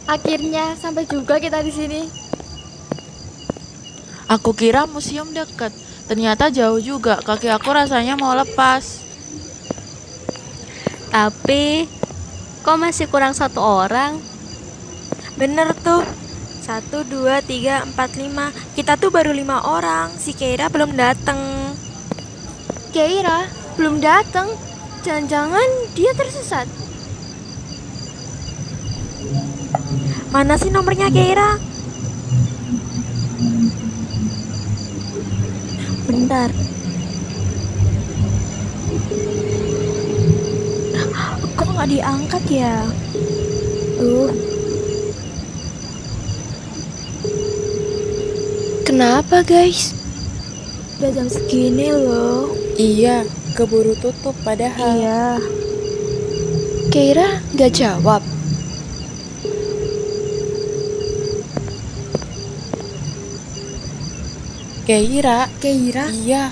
Akhirnya sampai juga kita di sini. Aku kira museum deket, ternyata jauh juga. Kaki aku rasanya mau lepas. Tapi kok masih kurang satu orang? Bener tuh. 1, 2, 3, 4, 5. Kita tuh baru 5 orang. Si Keira belum dateng. Keira belum datang. Jangan-jangan dia tersesat. Mana sih nomornya Keira? Bentar. Kok nggak diangkat ya? Kenapa guys? Udah jam segini loh. Iya, keburu tutup padahal. Iya. Keira gak jawab. Keira, Keira? iya,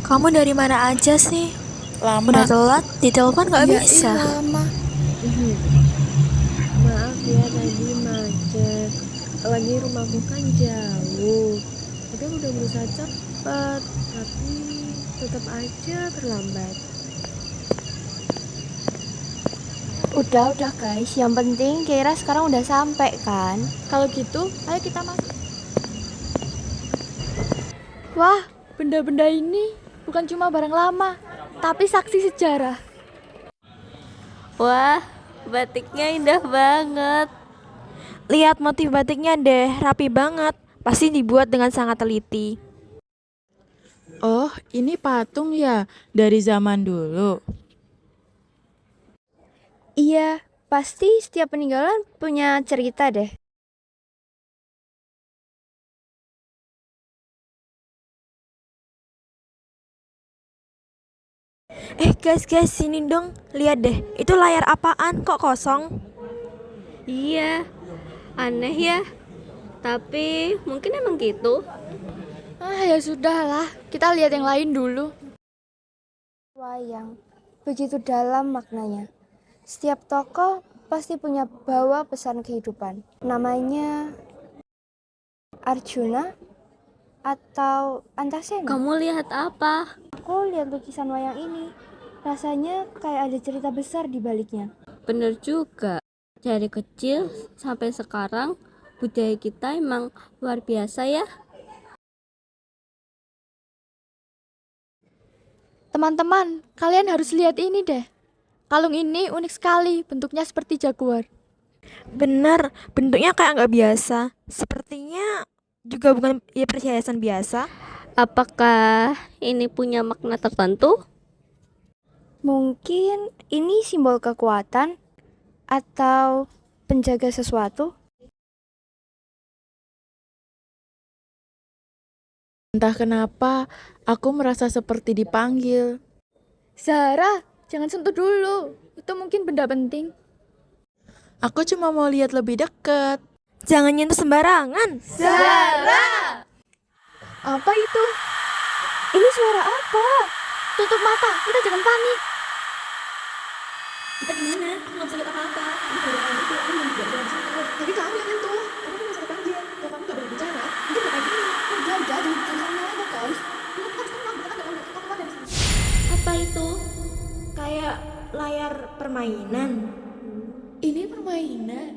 Kamu dari mana aja sih? lama. Udah telat, ditelepon nggak Iya, bisa. lama. Maaf ya tadi macet. Lagi rumahku kan jauh. Tapi aku udah berusaha cepet, tapi tetap aja terlambat. Udah guys, yang penting Keira sekarang udah sampai kan? Kalau gitu, ayo kita masuk. Wah, benda-benda ini bukan cuma barang lama, tapi saksi sejarah. Wah, batiknya indah banget. Lihat motif batiknya deh, rapi banget. Pasti dibuat dengan sangat teliti. Oh, ini patung ya, dari zaman dulu. Iya, pasti setiap peninggalan punya cerita deh. Guys, sini dong. Lihat deh, itu layar apaan kok kosong? Iya, aneh ya. Tapi mungkin emang gitu. Ya sudahlah, kita lihat yang lain dulu. Wayang, begitu dalam maknanya. Setiap tokoh pasti punya bawa pesan kehidupan. Namanya Arjuna atau Antasena. Kamu lihat apa? Aku lihat lukisan wayang ini. Rasanya kayak ada cerita besar di baliknya. Bener juga. Dari kecil sampai sekarang budaya kita emang luar biasa ya. Teman-teman, kalian harus lihat ini deh. Kalung ini unik sekali, bentuknya seperti jaguar. Bener, bentuknya kayak nggak biasa. Sepertinya juga bukan ya perhiasan biasa. Apakah ini punya makna tertentu? Mungkin ini simbol kekuatan atau penjaga sesuatu. Entah kenapa, aku merasa seperti dipanggil. Zara, jangan sentuh dulu. Itu mungkin benda penting. Aku cuma mau lihat lebih dekat. Jangan nyentuh sembarangan. Zara! Apa itu? Ini suara apa? Tutup mata, kita jangan panik. Kita gimana? Nggak bisa lihat apa-apa. Ini baru kayak gitu, aku belum jalan sama. Tapi kamu yang nyentuh. Kamu kan masih dipanggil. Kalau kamu nggak berani bicara, mungkin nggak kayak gini. Udah, jangan sama aja guys. Ini kan sekarang kita nggak boleh keluar dari sini. Apa itu? Kayak layar permainan. Ini permainan.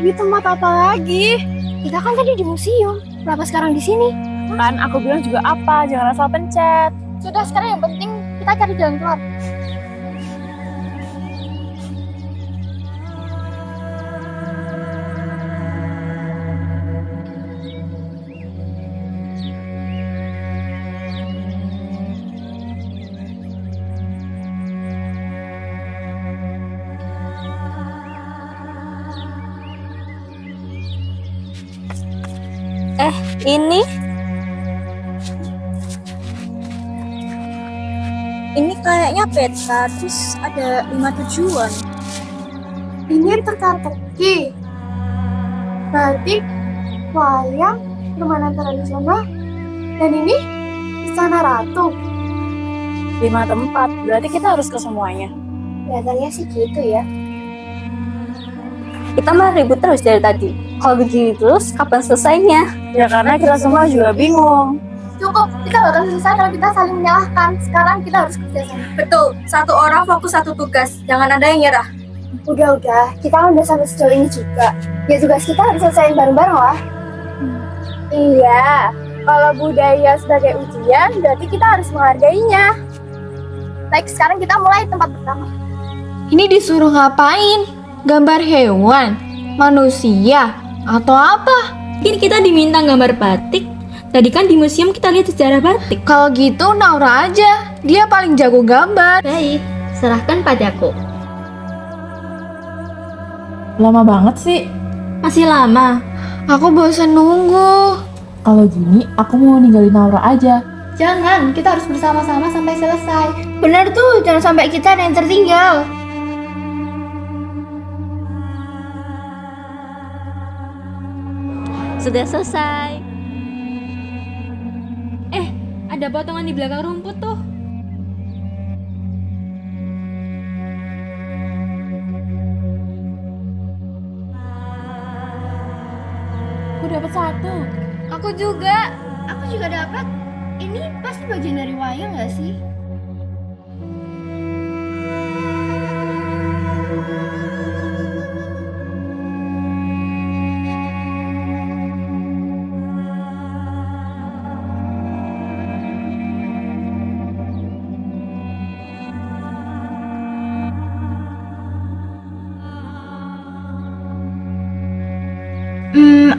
Di tempat apa lagi? Kita kan tadi di museum. Kenapa sekarang di sini? Kan aku bilang juga apa, jangan asal pencet. Sudah, sekarang yang penting kita cari jalan keluar. Ini kayaknya peta, terus ada 5 tujuan. Ini teka-teki, batik, wayang, permainan tradisional, dan ini istana ratu. 5 tempat, berarti kita harus ke semuanya. Kelihatannya sih gitu ya. Kita malah ribut terus dari tadi. Kalau begini terus, kapan selesainya? Ya karena kita semua juga bingung. Cukup, kita gak akan selesai kalau kita saling menyalahkan. Sekarang kita harus kerjasama. Betul, satu orang fokus satu tugas. Jangan ada yang nyerah. Udah, kita kan udah sampai sejauh ini juga. Ya tugas kita harus selesaiin bareng-bareng lah. Iya, kalau budaya sebagai ujian, berarti kita harus menghargainya. Baik, sekarang kita mulai tempat pertama. Ini disuruh ngapain? Gambar hewan, manusia, atau apa? Mungkin kita diminta gambar batik. Tadi kan di museum kita lihat sejarah batik. Kalau gitu Naura aja, dia paling jago gambar. Baik, serahkan padaku. Lama banget sih. Masih lama. Aku bosan nunggu. Kalau gini, aku mau ninggalin Naura aja. Jangan, kita harus bersama-sama sampai selesai. Bener tuh, jangan sampai kita ada yang tertinggal. Sudah selesai. Ada potongan di belakang rumput tuh. Aku dapat 1. Aku juga dapat. Ini pasti bagian dari wayang gak sih?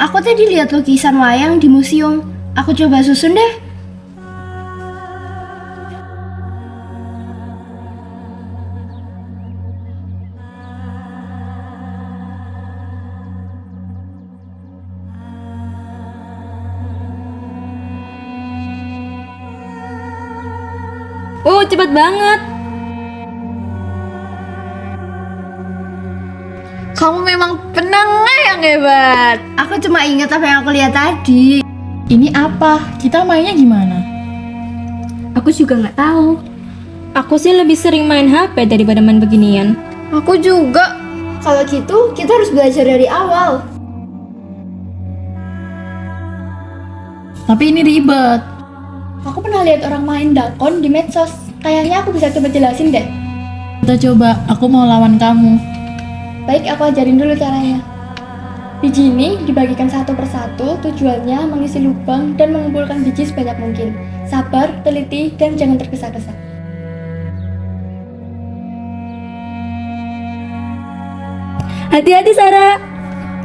Aku tadi lihat lukisan wayang di museum. Aku coba susun deh. Oh, cepat banget. Kamu memang penengah yang hebat. Aku cuma ingat apa yang aku lihat tadi. Ini apa? Kita mainnya gimana? Aku juga nggak tahu. Aku sih lebih sering main HP daripada main beginian. Aku juga. Kalau gitu, kita harus belajar dari awal. Tapi ini ribet. Aku pernah lihat orang main dakon di medsos. Kayaknya aku bisa coba jelasin deh. Kita coba, aku mau lawan kamu. Baik, aku ajarin dulu caranya. Biji ini dibagikan satu persatu, tujuannya mengisi lubang dan mengumpulkan biji sebanyak mungkin. Sabar, teliti, dan jangan tergesa-gesa. Hati-hati, Sarah.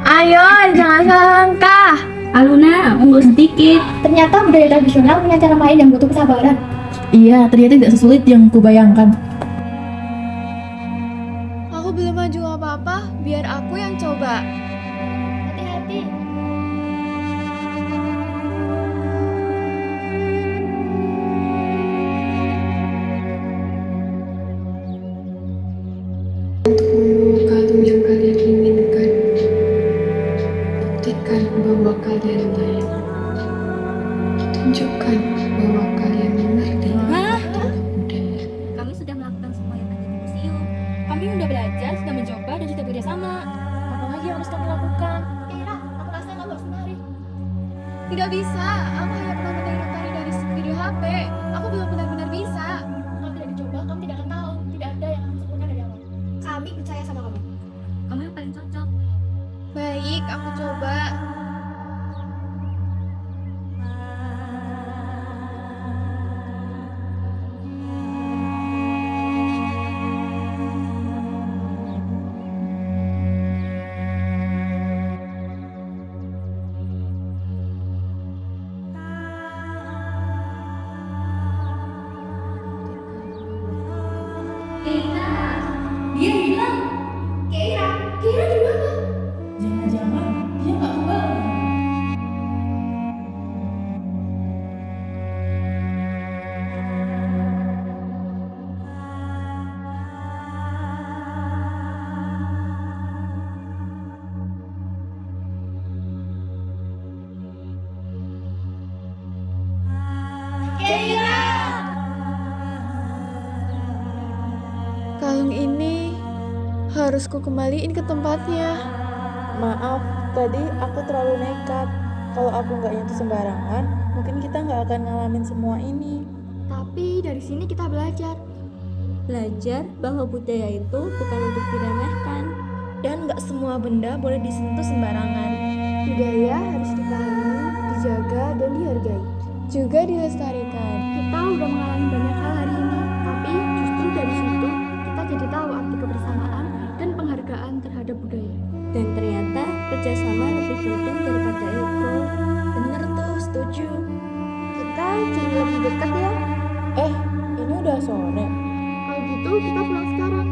Ayo, jangan salah langkah. Aluna, unggul sedikit. Ternyata budaya tradisional punya cara main yang butuh kesabaran. Iya, ternyata tidak sesulit yang kubayangkan. Aku belum maju apa-apa, biar aku yang coba. Hati-hati. Kalung yang kalian inginkan, buktikan bahwa kalian layak. Tunjukkan bahwa kalian mengerti tentang budaya. Kami sudah melakukan semua yang ada di museum. Kami sudah belajar, sudah mencoba, dan sudah bekerja sama. Apa lagi yang harus kami lakukan? Kira, aku rasa kamu harus menari. Tidak bisa, aku hanya pernah mendengar tari dari video HP. Aku belum benar-benar bisa. Kalau tidak dicoba, kamu tidak akan tahu. Tidak ada yang kamu sempurna dari awal. Kami percaya sama kamu. Kamu yang paling cocok. Baik, aku coba. Kira di mana? Jangan-jangan dia nggak kembali. Kalung ini harus ku kembaliin ke tempatnya. Maaf, tadi aku terlalu nekat. Kalau aku nggak nyentuh sembarangan, mungkin kita nggak akan ngalamin semua ini. Tapi dari sini kita belajar. Belajar bahwa budaya itu bukan untuk diremehkan. Dan nggak semua benda boleh disentuh sembarangan. Budaya harus dipahami, dijaga, dan dihargai. Juga dilestarikan. Kita udah mengalami banyak hal hari ini, tapi justru dari situ kita jadi tahu arti kebersamaan dan penghargaan terhadap budaya. Dan ternyata kerjasama lebih penting daripada ego. Bener tuh, setuju. Kita jadi lebih dekat ya. Ini udah sore. Kalau gitu kita pulang sekarang.